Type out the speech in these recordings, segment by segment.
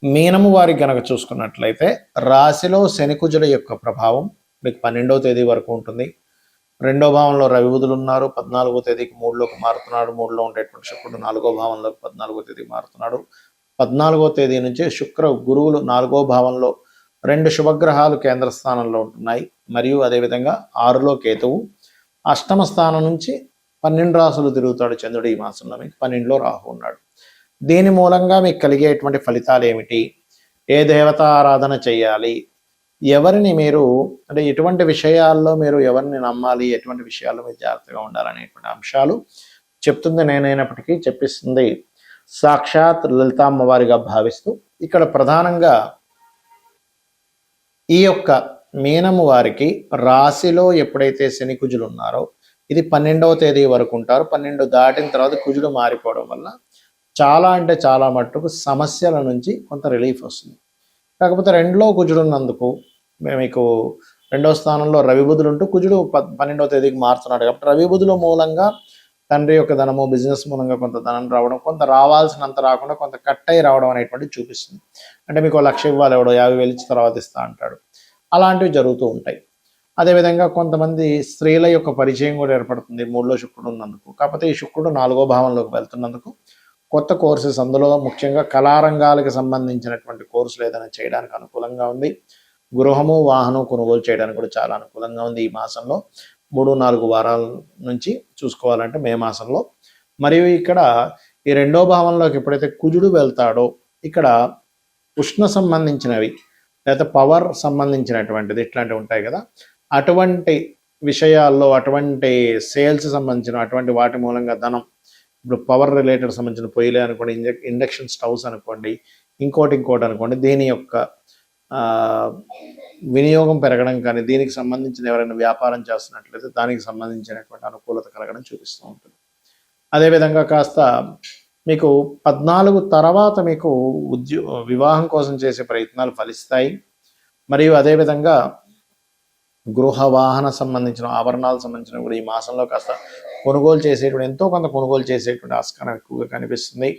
మీనము వారికి గనక చూసుకున్నట్లయితే రాశిలో శనికుజుల యొక్క ప్రభావం మీకు 12వ తేదీ వరకు ఉంటుంది. 2వ భావంలో రవి బుధులు ఉన్నారు. 14వ తేదీకి 3లోకి మారుతున్నాడు. 3లో ఉండేటువంటి శుక్రుడు 4వ భావంలోకి 14వ తేదీ మారుతున్నాడు. 14వ తేదీ నుంచి శుక్ర గురువులు 4వ భావంలో 2 శుభగ్రహాలు కేంద్ర స్థానంలో ఉంటున్నాయి. మరియు అదేవిధంగా 6లో కేతువు, అష్టమ స్థానం నుంచి 12 రాసులు తిరుగుతాడు చంద్రుడు. ఈ మాసంలో మీకు 12లో రాహు ఉన్నాడు. దీని మూలంగా మీకు కలిగేటువంటి ఫలితాలు ఏమిటి, ఏ దేవత ఆరాధన చేయాలి, ఎవరిని మీరు అంటే ఎటువంటి విషయాల్లో మీరు ఎవరిని నమ్మాలి, ఎటువంటి విషయాల్లో మీరు జాగ్రత్తగా ఉండాలనేటువంటి అంశాలు చెప్తుంది నేనైనప్పటికీ చెప్పిస్తుంది సాక్షాత్ లలితామ్మవారిగా భావిస్తూ ఇక్కడ ప్రధానంగా ఈ యొక్క మీనము వారికి రాశిలో ఎప్పుడైతే శని కుజులు ఉన్నారో ఇది 12వ తేదీ వరకు ఉంటారు. 12 దాటిన తర్వాత కుజుడు మారిపోవడం వల్ల చాలా అంటే చాలా మట్టుకు సమస్యల నుంచి కొంత రిలీఫ్ వస్తుంది. కాకపోతే 2లో కుజుడు ఉన్నందుకు మీకు 2వ స్థానంలో రవి బుధులు ఉంటూ కుజుడు 12వ తేదీకి మారుతున్నాడు. కాబట్టి రవి బుధుల మూలంగా తండ్రి యొక్క ధనము, బిజినెస్ మూలంగా కొంత ధనం రావడం, కొంత రావాల్సినంత రాకుండా కొంత కట్ అయి రావడం అనేటువంటిది చూపిస్తుంది. అంటే మీకు 1,00,000 ఇవ్వాలి, ఎవడో 50,000 ఇచ్చి తర్వాత ఇస్తా అంటాడు. అలాంటివి జరుగుతూ ఉంటాయి. అదేవిధంగా కొంతమంది స్త్రీల యొక్క పరిచయం కూడా ఏర్పడుతుంది 3లో శుక్రుడు ఉన్నందుకు. కాకపోతే ఈ శుక్రుడు 4వ భావంలోకి వెళ్తున్నందుకు కొత్త కోర్సెస్, అందులో ముఖ్యంగా కళారంగాలకు సంబంధించినటువంటి కోర్సులు ఏదైనా చేయడానికి అనుకూలంగా ఉంది. గృహము, వాహనం కొనుగోలు చేయడానికి కూడా చాలా అనుకూలంగా ఉంది ఈ మాసంలో. 3-4 వారాల నుంచి చూసుకోవాలంటే మే మాసంలో. మరియు ఇక్కడ ఈ 2వ భావంలోకి ఎప్పుడైతే కుజుడు వెళ్తాడో ఇక్కడ ఉష్ణ సంబంధించినవి లేదా పవర్ సంబంధించినటువంటిది ఇట్లాంటివి ఉంటాయి కదా, అటువంటి విషయాల్లో, అటువంటి సేల్స్ సంబంధించిన అటువంటి వాటి మూలంగా ధనం, ఇప్పుడు పవర్ రిలేటెడ్ సంబంధించిన పొయ్యిలే అనుకోండి, ఇండక్షన్ స్టవ్స్ అనుకోండి, ఇంకోటి అనుకోండి, దీని యొక్క వినియోగం పెరగడం కానీ, దీనికి సంబంధించిన ఎవరైనా వ్యాపారం చేస్తున్నట్లయితే దానికి సంబంధించినటువంటి అనుకూలత కలగడం చూపిస్తూ ఉంటుంది. అదేవిధంగా కాస్త మీకు 14 తర్వాత మీకు వివాహం కోసం చేసే ప్రయత్నాలు ఫలిస్తాయి. మరియు అదేవిధంగా గృహ వాహన సంబంధించిన ఆభరణాలకు సంబంధించిన కూడా ఈ మాసంలో కాస్త కొనుగోలు చేసేటువంటి, ఎంతో కొంత కొనుగోలు చేసేటువంటి ఆస్కారం ఎక్కువగా కనిపిస్తుంది.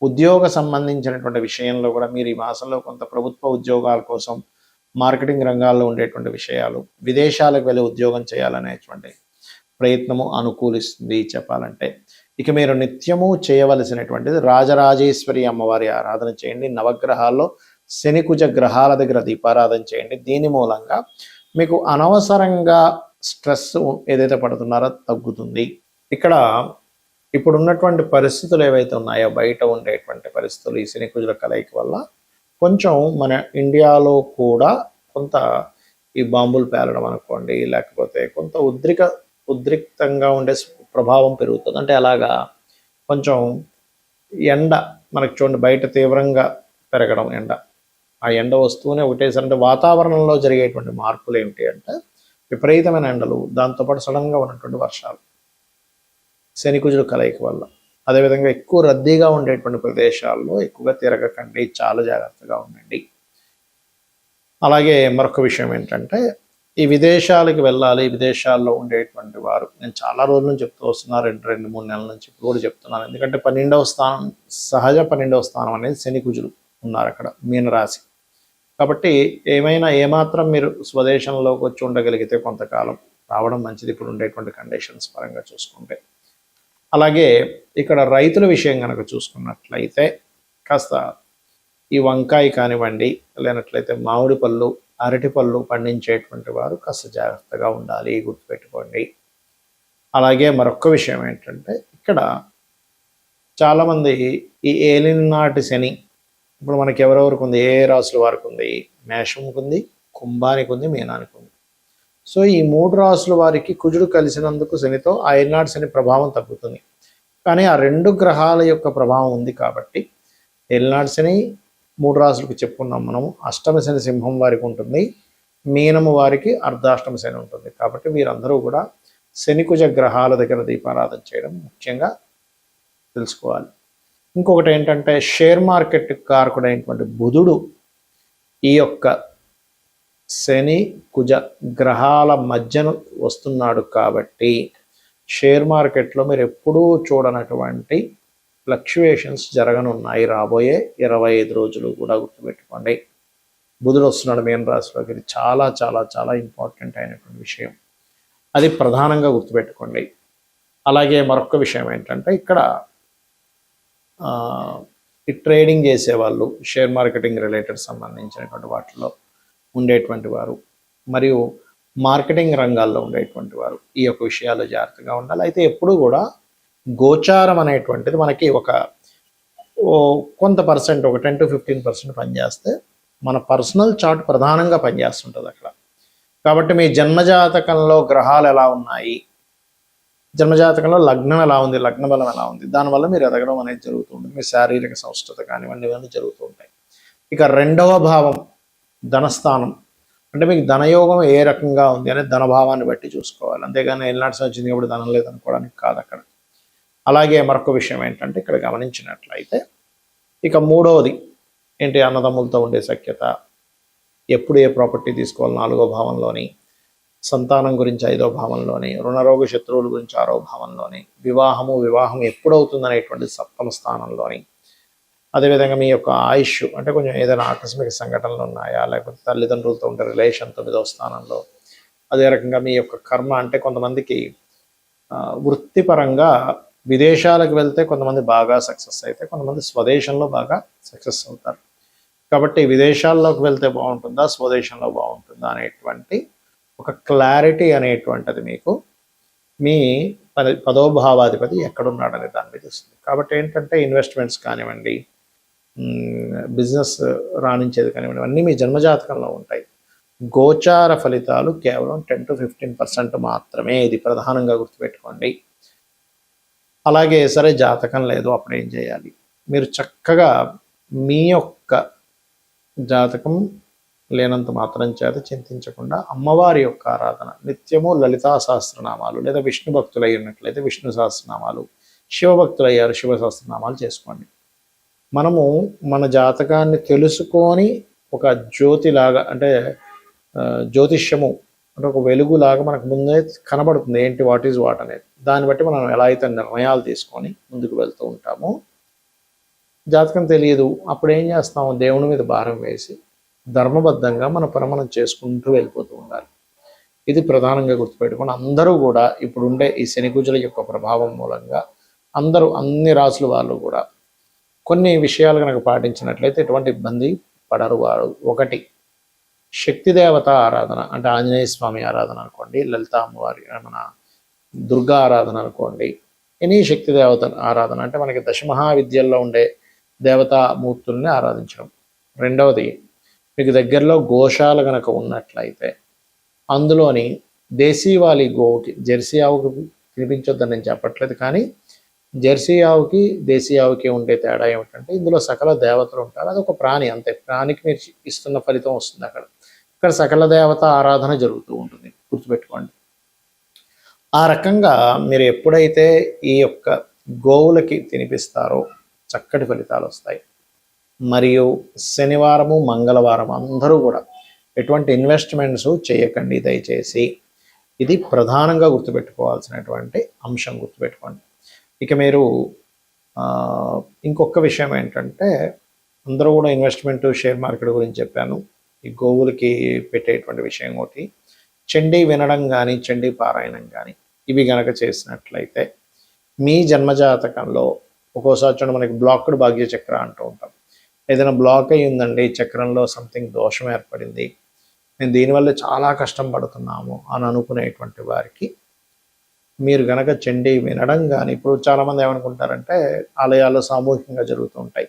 ఉద్యోగ సంబంధించినటువంటి విషయంలో కూడా మీరు ఈ మాసంలో కొంత ప్రభుత్వ ఉద్యోగాల కోసం, మార్కెటింగ్ రంగాల్లో ఉండేటువంటి విషయాలు, విదేశాలకు వెళ్ళి ఉద్యోగం చేయాలనేటువంటి ప్రయత్నము అనుకూలిస్తుంది చెప్పాలంటే. ఇక మీరు నిత్యము చేయవలసినటువంటిది రాజరాజేశ్వరి అమ్మవారి ఆరాధన చేయండి. నవగ్రహాల్లో శని కుజ గ్రహాల దగ్గర దీపారాధన చేయండి. దీని మూలంగా మీకు అనవసరంగా స్ట్రెస్ ఏదైతే పడుతున్నారో తగ్గుతుంది. ఇక్కడ ఇప్పుడు ఉన్నటువంటి పరిస్థితులు ఏవైతే ఉన్నాయో, బయట ఉండేటువంటి పరిస్థితులు ఈ శని కుజుల కలయిక వల్ల కొంచెం మన ఇండియాలో కూడా కొంత ఈ బాంబులు పేలడం అనుకోండి, లేకపోతే కొంత ఉద్రిక్తంగా ఉండే ప్రభావం పెరుగుతుంది. అంటే అలాగా కొంచెం ఎండ మనకు చూడండి, బయట తీవ్రంగా పెరగడం ఎండ, ఆ ఎండ వస్తూనే ఒకటేసారి అంటే వాతావరణంలో జరిగేటువంటి మార్పులు ఏమిటి అంటే విపరీతమైన ఎండలు, దాంతోపాటు సడన్గా ఉన్నటువంటి వర్షాలు శని కుజుల కలయిక వల్ల. అదేవిధంగా ఎక్కువ రద్దీగా ఉండేటువంటి ప్రదేశాల్లో ఎక్కువగా తిరగకండి, చాలా జాగ్రత్తగా ఉండండి. అలాగే మరొక విషయం ఏంటంటే ఈ విదేశాలకు వెళ్ళాలి, విదేశాల్లో ఉండేటువంటి వారు, నేను చాలా రోజుల నుంచి చెప్తూ వస్తున్నా, 2-3 నెలల నుంచి ఇప్పుడు కూడా చెప్తున్నాను. ఎందుకంటే 12వ స్థానం, సహజ 12వ స్థానం అనేది శని కుజులు ఉన్నారు అక్కడ మీనరాశి. కాబట్టి ఏమాత్రం మీరు స్వదేశంలోకి వచ్చి ఉండగలిగితే కొంతకాలం రావడం మంచిది ఇప్పుడు ఉండేటువంటి కండిషన్స్ పరంగా చూసుకుంటే. అలాగే ఇక్కడ రైతుల విషయం కనుక చూసుకున్నట్లయితే కాస్త ఈ వంకాయ కానివ్వండి, లేనట్లయితే మామిడి పళ్ళు, అరటి పళ్ళు పండించేటువంటి వారు కాస్త జాగ్రత్తగా ఉండాలి, గుర్తుపెట్టుకోండి. అలాగే మరొక విషయం ఏంటంటే ఇక్కడ చాలామంది ఈ ఏలినాటి శని ఇప్పుడు మనకి ఎవరెవరికి ఉంది, ఏ రాసుల వారికి ఉంది, మేషంకి ఉంది, కుంభానికి ఉంది, మీనానికి ఉంది. సో ఈ 3 రాసుల వారికి కుజుడు కలిసినందుకు శనితో ఆ ఏలినాటి శని ప్రభావం తగ్గుతుంది. కానీ ఆ 2 గ్రహాల యొక్క ప్రభావం ఉంది కాబట్టి ఏలినాటి శని 3 రాసులకు చెప్పుకున్నాం మనము. అష్టమ శని సింహం వారికి ఉంటుంది, మీనము వారికి అర్ధాష్టమ శని ఉంటుంది. కాబట్టి వీరందరూ కూడా శని కుజ గ్రహాల దగ్గర దీపారాధన చేయడం ముఖ్యంగా తెలుసుకోవాలి. ఇంకొకటి ఏంటంటే షేర్ మార్కెట్ కారకుడైనటువంటి బుధుడు ఈ యొక్క శని కుజ గ్రహాల మధ్యను వస్తున్నాడు కాబట్టి షేర్ మార్కెట్లో మీరు ఎప్పుడూ చూడనటువంటి ఫ్లక్చుయేషన్స్ జరగనున్నాయి రాబోయే 25 రోజులు కూడా గుర్తుపెట్టుకోండి. బుధుడు వస్తున్నాడు మీన రాశిలోకి. ఇది చాలా చాలా చాలా ఇంపార్టెంట్ అయినటువంటి విషయం, అది ప్రధానంగా గుర్తుపెట్టుకోండి. అలాగే మరొక విషయం ఏంటంటే ఇక్కడ ఈ ట్రేడింగ్ చేసేవాళ్ళు, షేర్ మార్కెటింగ్ రిలేటెడ్ సంబంధించినటువంటి వాటిలో ఉండేటువంటి వారు మరియు మార్కెటింగ్ రంగాల్లో ఉండేటువంటి వారు ఈ యొక్క విషయాల్లో జాగ్రత్తగా ఉండాలి. అయితే ఎప్పుడూ కూడా గోచారం అనేటువంటిది మనకి కొంత పర్సెంట్, ఒక 10 to 15% పనిచేస్తే మన పర్సనల్ చార్ట్ ప్రధానంగా పనిచేస్తుంటుంది అక్కడ. కాబట్టి మీ జన్మజాతకంలో గ్రహాలు ఎలా ఉన్నాయి, జన్మజాతకంలో లగ్నం ఎలా ఉంది, లగ్న బలం ఎలా ఉంది, దానివల్ల మీరు ఎదగడం అనేది జరుగుతుంది. మీ శారీరక సంస్థత కానివ్వండి ఇవన్నీ జరుగుతూ ఉంటాయి. ఇక రెండవ భావం ధనస్థానం, అంటే మీకు ధనయోగం ఏ రకంగా ఉంది అనేది ధనభావాన్ని బట్టి చూసుకోవాలి, అంతేగాని ఎల్నాటి వచ్చింది కాబట్టి ధనం లేదనుకోవడానికి కాదు అక్కడ. అలాగే మరొక విషయం ఏంటంటే ఇక్కడ గమనించినట్లయితే ఇక మూడవది ఏంటి, అన్నదమ్ములతో ఉండే సఖ్యత, ఎప్పుడు ఏ ప్రాపర్టీ తీసుకోవాలి 4వ భావంలోని, సంతానం గురించి 5వ భావంలోని, రుణరోగ శత్రువుల గురించి 6వ భావంలోని, వివాహం ఎప్పుడవుతుంది అనేటువంటి 7వ స్థానంలోని, అదేవిధంగా మీ యొక్క ఆయుష్ అంటే కొంచెం ఏదైనా ఆకస్మిక సంఘటనలు ఉన్నాయా, లేకపోతే తల్లిదండ్రులతో ఉండే రిలేషన్ 9వ స్థానంలో, అదే రకంగా మీ యొక్క కర్మ అంటే కొంతమందికి వృత్తిపరంగా విదేశాలకు వెళ్తే కొంతమంది బాగా సక్సెస్ అయితే, కొంతమంది స్వదేశంలో బాగా సక్సెస్ అవుతారు. కాబట్టి విదేశాల్లోకి వెళ్తే బాగుంటుందా, స్వదేశంలో బాగుంటుందా అనేటువంటి ఒక క్లారిటీ అనేటువంటిది మీకు మీ 10వ భావాధిపతి ఎక్కడున్నాడనే దాని మీద వస్తుంది. కాబట్టి ఏంటంటే ఇన్వెస్ట్మెంట్స్ కానివ్వండి, బిజినెస్ రాణించేది కానివ్వండి, అన్నీ మీ జన్మజాతకంలో ఉంటాయి. గోచార ఫలితాలు కేవలం 10 to 15% మాత్రమే, ఇది ప్రధానంగా గుర్తుపెట్టుకోండి. అలాగే సరే జాతకం లేదు, అప్పుడు ఏం చేయాలి? మీరు చక్కగా మీ యొక్క జాతకం లేనంత మాత్రం చేత చింతించకుండా అమ్మవారి యొక్క ఆరాధన, నిత్యము లలితా సహస్రనామాలు, లేదా విష్ణు భక్తులు అయినట్లయితే విష్ణు సహస్రనామాలు, శివభక్తులు అయ్యారు శివ సహస్రనామాలు చేసుకోండి. మనము మన జాతకాన్ని తెలుసుకొని ఒక జ్యోతిలాగా, అంటే జ్యోతిష్యము అంటే ఒక వెలుగులాగా మనకు ముందే కనబడుతుంది ఏంటి, వాట్ ఈజ్ వాట్ అనేది. దాన్ని బట్టి మనం ఎలా అయితే నిర్ణయాలు తీసుకొని ముందుకు వెళ్తూ ఉంటామో, జాతకం తెలియదు అప్పుడు ఏం చేస్తాము, దేవుని మీద భారం వేసి ధర్మబద్ధంగా మన పని మనం చేసుకుంటూ వెళ్ళిపోతూ ఉండాలి. ఇది ప్రధానంగా గుర్తుపెట్టుకొని అందరూ కూడా ఇప్పుడుండే ఈ శని కుజుల యొక్క ప్రభావం మూలంగా అందరూ అన్ని రాసుల వాళ్ళు కూడా కొన్ని విషయాలు కనుక పాటించినట్లయితే ఎటువంటి ఇబ్బంది పడరు వారు. ఒకటి, శక్తి దేవత ఆరాధన, అంటే ఆంజనేయ స్వామి ఆరాధన అనుకోండి, లలిత అమ్మవారి మన దుర్గా ఆరాధన అనుకోండి, ఎనీ శక్తి దేవత ఆరాధన అంటే మనకి దశమహావిద్యల్లో ఉండే దేవతామూర్తుల్ని ఆరాధించడం. రెండవది, మీకు దగ్గరలో గోశాల కనుక ఉన్నట్లయితే అందులోని దేశీవాలి గోవుకి, జెర్సీ ఆవుకి తినిపించొద్దని నేను చెప్పట్లేదు, కానీ జెర్సీ ఆవుకి దేశీ ఆవుకి ఉండే తేడా ఏమిటంటే ఇందులో సకల దేవతలు ఉంటారు, అది ఒక ప్రాణి అంతే, ప్రాణికి మీరు ఇస్తున్న ఫలితం వస్తుంది అక్కడ. ఇక్కడ సకల దేవత ఆరాధన జరుగుతూ ఉంటుంది, గుర్తుపెట్టుకోండి. ఆ రకంగా మీరు ఎప్పుడైతే ఈ యొక్క గోవులకి తినిపిస్తారో చక్కటి ఫలితాలు వస్తాయి. మరియు శనివారము మంగళవారం అందరూ కూడా ఎటువంటి ఇన్వెస్ట్మెంట్స్ చేయకండి దయచేసి, ఇది ప్రధానంగా గుర్తుపెట్టుకోవాల్సినటువంటి అంశం, గుర్తుపెట్టుకోండి. ఇక మీరు ఇంకొక విషయం ఏంటంటే అందరూ కూడా ఇన్వెస్ట్మెంట్ షేర్ మార్కెట్ గురించి చెప్పాను, ఈ గోవులకి పెట్టేటువంటి విషయం ఒకటి. చండీ వినడం కానీ చండీ పారాయణం కానీ ఇవి గనక చేసినట్లయితే మీ జన్మజాతకంలో ఒక్కోసారి చూడండి మనకి బ్లాక్డ్ భాగ్య చక్ర అంటూ ఉంటాం, ఏదైనా బ్లాక్ అయ్యి ఉందండి చక్రంలో, సంథింగ్ దోషం ఏర్పడింది, నేను దీనివల్ల చాలా కష్టం పడుతున్నాము అని అనుకునేటువంటి వారికి మీరు గనక చండీ వినడం కానీ, ఇప్పుడు చాలామంది ఏమనుకుంటారంటే ఆలయాల్లో సామూహికంగా జరుగుతూ ఉంటాయి,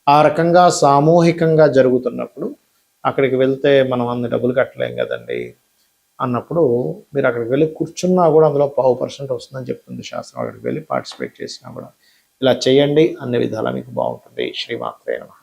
ఆ రకంగా సామూహికంగా జరుగుతున్నప్పుడు అక్కడికి వెళ్తే మనం అన్ని డబ్బులు కట్టలేం కదండి అన్నప్పుడు మీరు అక్కడికి వెళ్ళి కూర్చున్నా కూడా అందులో 0.5% వస్తుందని చెప్తుంది శాస్త్రం. అక్కడికి వెళ్ళి పార్టిసిపేట్ చేసినా కూడా ఇలా చేయండి, అన్ని విధాలా మీకు బాగుంటుంది. శ్రీమాత్రే నమః.